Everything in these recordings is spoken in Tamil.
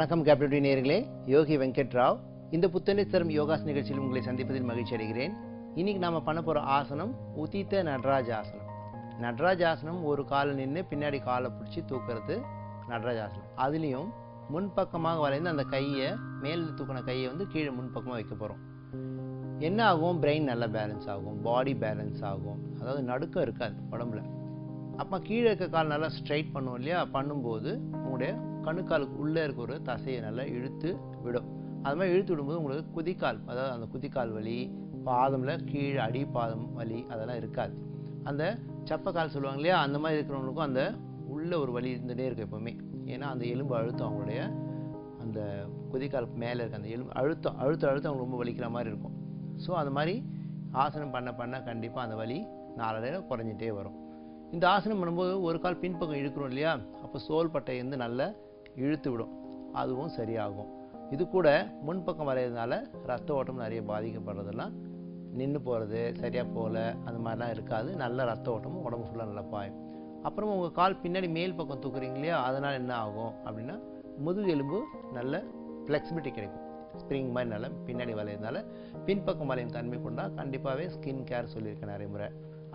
வணக்கம் கேப்டன் நேயர்களே, யோகி வெங்கட் ராவ். இந்த புத்தனை தரும் யோகாஸ் நிகழ்ச்சியில் உங்களை சந்திப்பதில் மகிழ்ச்சி அடைகிறேன். இன்னைக்கு நாம பண்ண போற ஆசனம் உதித்த நடராஜ ஆசனம். நடராஜ ஆசனம் ஒரு கால நின்று பின்னாடி காலை பிடிச்சி தூக்குறது நடராஜ ஆசனம். அதுலேயும் முன்பக்கமாக வளைந்து அந்த கையை மேல் தூக்கின கையை வந்து கீழே முன்பக்கமாக வைக்க போகிறோம். என்ன ஆகும்? பிரெயின் நல்லா பேலன்ஸ் ஆகும், பாடி பேலன்ஸ் ஆகும், அதாவது நடுக்கம் இருக்காது உடம்புல. அப்போ கீழே இருக்க கால் நல்லா ஸ்ட்ரைட் பண்ணுவோம் இல்லையா? பண்ணும்போது உங்களுடைய கணுக்காலுக்கு உள்ளே இருக்க ஒரு தசையை நல்லா இழுத்து விடும். அது மாதிரி இழுத்து விடும்போது உங்களுக்கு குதிக்கால், அதாவது அந்த குதிக்கால் வலி, பாதமில் கீழே அடி பாதம் வலி அதெல்லாம் இருக்காது. அந்த சப்பக்கால் சொல்லுவாங்க இல்லையா? அந்த மாதிரி இருக்கிறவங்களுக்கும் அந்த உள்ள ஒரு வலி இருந்துகிட்டே இருக்கும் எப்போவுமே. ஏன்னா அந்த எலும்பு அழுத்தம் அவங்களுடைய அந்த குதிக்கால் மேலே இருக்க அந்த எலும்பு அழுத்தம் அவங்களுக்கு ரொம்ப வலிக்கிற மாதிரி இருக்கும். ஸோ அந்த மாதிரி ஆசனம் பண்ண கண்டிப்பாக அந்த வலி நாளடைவில் குறைஞ்சிட்டே வரும். இந்த ஆசனம் பண்ணும்போது ஒரு கால் பின்பக்கம் இழுக்கிறோம் இல்லையா? அப்போ சோல் பட்டை வந்து நல்லா இழுத்து விடும், அதுவும் சரியாகும். இது கூட முன்பக்கம் வரைகிறதுனால ரத்த ஓட்டம் நிறைய பாதிக்கப்படுறதெல்லாம் நின்று போகிறது, சரியாக போகல, அந்த மாதிரிலாம் இருக்காது. நல்ல ரத்த ஓட்டமும் உடம்பு ஃபுல்லாக நல்லா பாயும். அப்புறமா உங்கள் கால் பின்னாடி மேல் பக்கம் தூக்குறீங்க இல்லையா? அதனால் என்ன ஆகும் அப்படின்னா முதுகு எலும்பு நல்ல ஃப்ளெக்சிபிலிட்டி கிடைக்கும். ஸ்ப்ரிங் மாதிரி நல்லா பின்னாடி வளையதுனால பின்பக்கம் வளையும் தன்மை கொண்டா கண்டிப்பாகவே ஸ்கின் கேர் சொல்லியிருக்கேன் நிறைய முறை,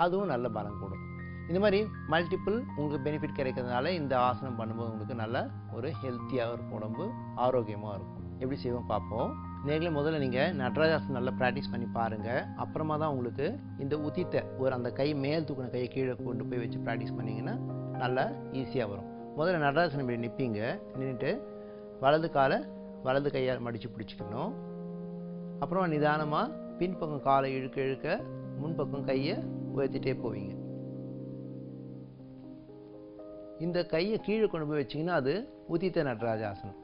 அதுவும் நல்ல பலம் கூடும். இந்த மாதிரி மல்டிபிள் உங்களுக்கு பெனிஃபிட் கிடைக்கிறதுனால இந்த ஆசனம் பண்ணும்போது உங்களுக்கு நல்ல ஒரு ஹெல்த்தியாக இருக்கும், உடம்பு ஆரோக்கியமாக இருக்கும். எப்படி செய்வோம் பார்ப்போம். நேரில் முதல்ல நீங்கள் நடராஜாசனம் நல்லா ப்ராக்டிஸ் பண்ணி பாருங்கள். அப்புறமா தான் உங்களுக்கு இந்த உதித்த ஒரு அந்த கை மேல் தூக்கின கையை கீழே கொண்டு போய் வச்சு ப்ராக்டிஸ் பண்ணிங்கன்னா நல்லா ஈஸியாக வரும். முதல்ல நடராஜாசனம் இப்படி நிற்பீங்க. நின்றுட்டு வலது காலை வலது கையால் மடித்து பிடிச்சிக்கணும். அப்புறமா நிதானமாக பின்பக்கம் காலை இழுக்க இழுக்க முன்பக்கம் கையை உயர்த்திட்டே போவீங்க. இந்த கையை கீழே கொண்டு போய் வச்சிங்கன்னா அது உதித்த நடராஜாசனம்.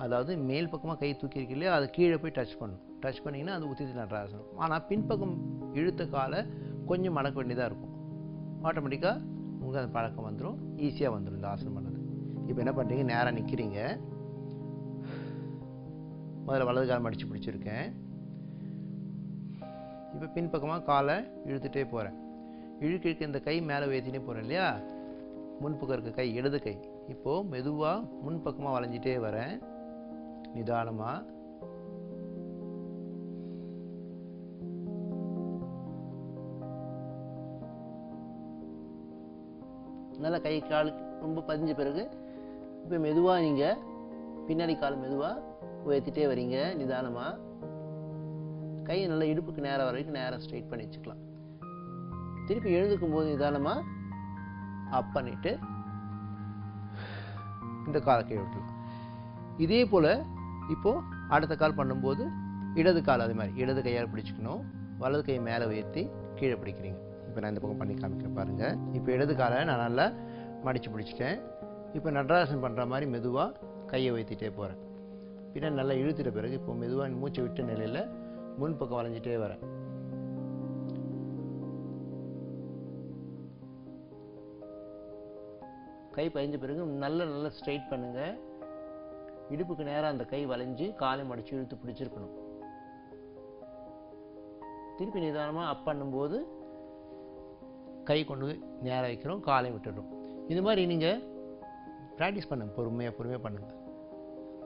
அதாவது மேல் பக்கமாக கை தூக்கிருக்கு இல்லையா? அது கீழே போய் டச் பண்ணணும். டச் பண்ணிங்கன்னா அது உதித்த நடராஜாசனம். ஆனால் பின்பக்கம் இழுத்த காலை கொஞ்சம் மடக்க வேண்டியதாக இருக்கும். ஆட்டோமேட்டிக்காக உங்களுக்கு அந்த பழக்கம் வந்துடும், ஈஸியாக வந்துடும் இந்த ஆசனம் பண்ணது. இப்போ என்ன பண்ணுறீங்க? நேராக நிற்கிறீங்க. முதல்ல வலது கால் மடித்து பிடிச்சிருக்கேன். இப்போ பின்பக்கமாக காலை இழுத்துட்டே போகிறேன். இழுக்க இந்த கை மேலே உயர்த்தினே போகிறேன் இல்லையா? முன்பக்கம் இருக்க கை இடது கை இப்போது மெதுவாக முன்பக்கமாக வளைஞ்சிட்டே வரேன். நிதானமாக நல்லா கை கால் ரொம்ப பதிஞ்ச பிறகு இப்போ மெதுவாக நீங்கள் பின்னாடி கால் மெதுவாக உயர்த்திட்டே வரீங்க. நிதானமாக கையை நல்லா இடுப்புக்கு நேரம் வரைக்கும் நேரம் ஸ்ட்ரைட் பண்ணி வச்சுக்கலாம். திருப்பி எழுந்துக்கும் போது நிதானமாக அப் பண்ணிட்டு இந்த காலை கீழே விட்டுலாம். இதே போல் இப்போது அடுத்த கால் பண்ணும்போது இடது கால் அதே மாதிரி இடது கையால் பிடிச்சிக்கணும். வலது கையை மேலே உயர்த்தி கீழே பிடிக்கிறீங்க. இப்போ நான் இந்த பக்கம் பண்ணி காமிக்கிறேன் பாருங்கள். இப்போ இடது காலை நான் நல்லா மடித்து பிடிச்சிட்டேன். இப்போ நடராசனம் பண்ணுற மாதிரி மெதுவாக கையை உயர்த்திட்டே போகிறேன். பின்னாடி நல்லா இழுத்துட்ட பிறகு இப்போ மெதுவாக மூச்சை விட்ட நிலையில் முன்பக்கம் வளைஞ்சிட்டே வரேன். கை பதிஞ்ச பிறகு நல்ல ஸ்ட்ரைட் பண்ணுங்கள். இடுப்புக்கு நேராக அந்த கை வளைஞ்சு காலை மடித்து இழுத்து பிடிச்சிருக்கணும். திருப்பி நிதானமாக அப் பண்ணும்போது கை கொண்டு நேராக வைக்கிறோம், காலை விட்டுடுறோம். இந்த மாதிரி நீங்கள் ப்ராக்டிஸ் பண்ணுங்கள், பொறுமையாக பண்ணுங்கள்.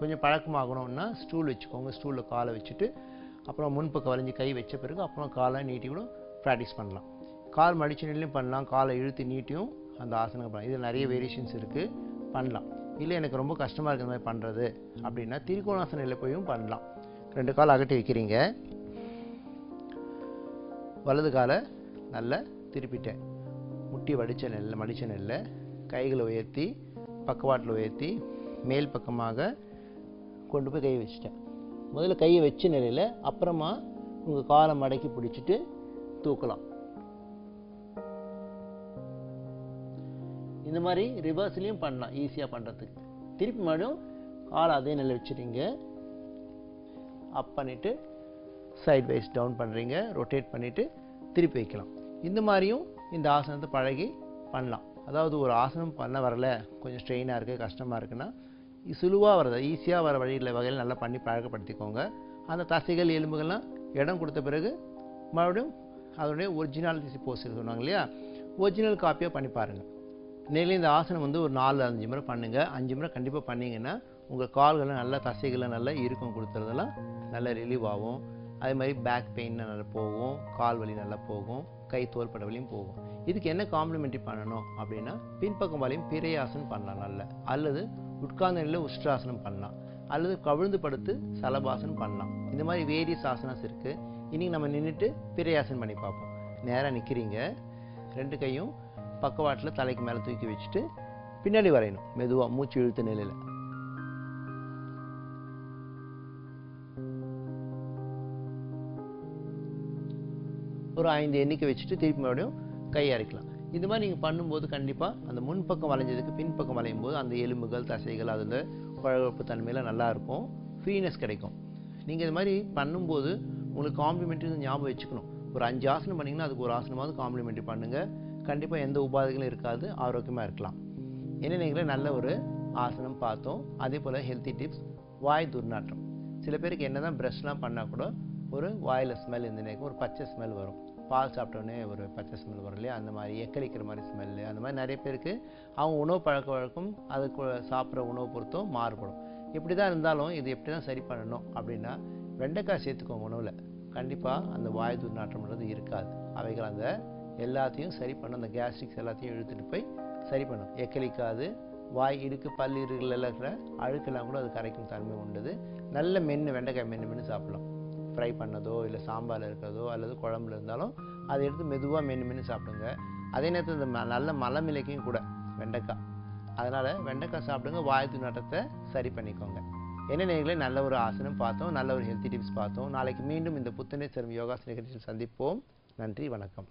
கொஞ்சம் பழக்கமாகணும்னா ஸ்டூல் வச்சுக்கோங்க. ஸ்டூலில் காலை வச்சுட்டு அப்புறம் முன்பக்கம் வளைஞ்சி கை வச்ச பிறகு அப்புறம் காலை நீட்டி கூட ப்ராக்டிஸ் பண்ணலாம். கால் மடிச்சு நிலையும் பண்ணலாம், காலை இழுத்து நீட்டியும் அந்த ஆசனம் பண்ணலாம். இதில் நிறைய வேரியேஷன்ஸ் இருக்குது, பண்ணலாம். இல்லை எனக்கு ரொம்ப கஷ்டமாக இருக்கிற மாதிரி பண்ணுறது அப்படின்னா திரிகோணாசனையில் போயும் பண்ணலாம். 2 கால் அகட்டி வைக்கிறீங்க. வலது காலை நல்லா திருப்பிட்டேன். முட்டி மடித்த நெல்லை கைகளை உயர்த்தி பக்கவாட்டில் உயர்த்தி மேல் பக்கமாக கொண்டு போய் கையை வச்சுட்டேன். முதல்ல கையை வச்ச நிலையில் அப்புறமா உங்கள் காலை மடக்கி பிடிச்சிட்டு தூக்கலாம். இந்த மாதிரி ரிவர்ஸ்லையும் பண்ணலாம் ஈஸியாக பண்ணுறதுக்கு. திருப்பி மறுபடியும் காலை அதே நிலை வச்சுட்டீங்க. அப் பண்ணிவிட்டு சைட் வைஸ் டவுன் பண்ணுறீங்க, ரொட்டேட் பண்ணிவிட்டு திருப்பி வைக்கலாம். இந்த மாதிரியும் இந்த ஆசனத்தை பழகி பண்ணலாம். அதாவது ஒரு ஆசனம் பண்ண வரல, கொஞ்சம் ஸ்ட்ரெயினாக இருக்குது, கஷ்டமாக இருக்குன்னா சுலுவாக வரது ஈஸியாக வர வகையில் நல்லா பண்ணி பழக்கப்படுத்திக்கோங்க. அந்த தசைகள் எலும்புகள்லாம் இடம் கொடுத்த பிறகு மறுபடியும் அதனுடைய ஒரிஜினாலிட்டி போஸ் சொன்னாங்க இல்லையா? ஒரிஜினல் காப்பியாக பண்ணி பாருங்கள். நேரில் இந்த ஆசனம் வந்து ஒரு 4-5 முறை பண்ணுங்கள். 5 முறை கண்டிப்பாக பண்ணிங்கன்னா உங்கள் கால்களை நல்லா தசைகளை நல்லா இறுக்கம் கொடுத்துறதெல்லாம் நல்லா ரிலீவ் ஆகும். அதே மாதிரி பேக் பெயின் நல்லா போகும், கால் வலி நல்லா போகும், கை தோள்பட்ட வலியும் போகும். இதுக்கு என்ன காம்ப்ளிமெண்ட்ரி பண்ணணும் அப்படின்னா பின்பக்கம் வலியும் பிறையாசனம் பண்ணலாம் நல்ல, அல்லது உட்கார்ந்த நிலையில் உஷ்ட்ராசனம் பண்ணலாம், அல்லது கவிழ்ந்து படுத்து சலபாசனம் பண்ணலாம். இந்த மாதிரி வேரியஸ் ஆசனாஸ் இருக்குது. இன்றைக்கி நம்ம நின்றுட்டு பிறையாசனம் பண்ணி பார்ப்போம். நேராக நிற்கிறீங்க, 2 கையும் பக்கவாட்டில் தலைக்கு மேலே தூக்கி வச்சுட்டு பின்னாடி வரையணும். மெதுவாக மூச்சு இழுத்த நிலையில் ஒரு 5 எண்ணிக்கை வச்சுட்டு திருப்பி மறுபடியும் கை அரைக்கலாம். இந்த மாதிரி நீங்கள் பண்ணும்போது கண்டிப்பாக அந்த முன்பக்கம் வளைஞ்சதுக்கு பின்பக்கம் வளையும் போது அந்த எலும்புகள் தசைகள் அதில் குழப்பு தன்மையில் நல்லாயிருக்கும், ஃப்ரீனஸ் கிடைக்கும். நீங்கள் இது மாதிரி பண்ணும்போது உங்களுக்கு காம்ப்ளிமெண்ட்ரி ஞாபகம் வச்சுக்கணும். ஒரு 5 ஆசனம் பண்ணிங்கன்னா அதுக்கு ஒரு ஆசனமாவது காம்ப்ளிமெண்ட்ரி பண்ணுங்கள். கண்டிப்பாக எந்த உபாதைகளும் இருக்காது, ஆரோக்கியமாக இருக்கலாம். என்ன நீங்களே நல்ல ஒரு ஆசனம் பார்த்தோம். அதே போல் ஹெல்த்தி டிப்ஸ். வாய் துர்நாற்றம். சில பேருக்கு என்ன தான் ப்ரஷ்லாம் பண்ணால் கூட ஒரு வாயில் ஸ்மெல் இருந்துனேக்கும், ஒரு பச்சை ஸ்மெல் வரும். பால் சாப்பிட்டோன்னே ஒரு பச்சை ஸ்மெல் வரும் இல்லையா, அந்த மாதிரி எக்களிக்கிற மாதிரி ஸ்மெல்லு. அந்த மாதிரி நிறைய பேருக்கு அவங்க உணவு பழக்க வழக்கம் அதுக்கு சாப்பிட்ற உணவு பொறுத்தும் மாறுபடும். எப்படி தான் இருந்தாலும் இது எப்படி தான் சரி பண்ணணும் அப்படின்னா வெண்டைக்காய் சேர்த்துக்கோங்க உணவில். கண்டிப்பாக அந்த வாய் துர்நாற்றம்ன்றது இருக்காது. அவைகள் அந்த எல்லாத்தையும் சரி பண்ணும், அந்த கேஸ்ட்ரிக்ஸ் எல்லாத்தையும் இழுத்துட்டு போய் சரி பண்ணும். எக்களிக்காது, வாய் இடுக்கு பல்லுகளில் இருக்கிற அழுக்கெல்லாம் கூட அது கரைக்கும் தன்மை உண்டுது. நல்ல வெண்டைக்காய் மென்று சாப்பிடலாம். ஃப்ரை பண்ணதோ இல்லை சாம்பாரில் இருக்கிறதோ அல்லது குழம்புல இருந்தாலும் அதை எடுத்து மெதுவாக மென்று சாப்பிடுங்க. அதே நேரத்தில் இந்த நல்ல மலமிளக்கையும் கூட வெண்டைக்காய். அதனால் வெண்டைக்காய் சாப்பிடுங்க, வாய் துர்நாற்றத்தை சரி பண்ணிக்கோங்க. என்ன நேயர்களே, நல்ல ஒரு ஆசனம் பார்த்தோம், நல்ல ஒரு ஹெல்த்தி டிப்ஸ் பார்த்தோம். நாளைக்கு மீண்டும் இந்த புத்துணர்ச்சி தரும் யோகாசன நிகழ்ச்சியில் சந்திப்போம். நன்றி, வணக்கம்.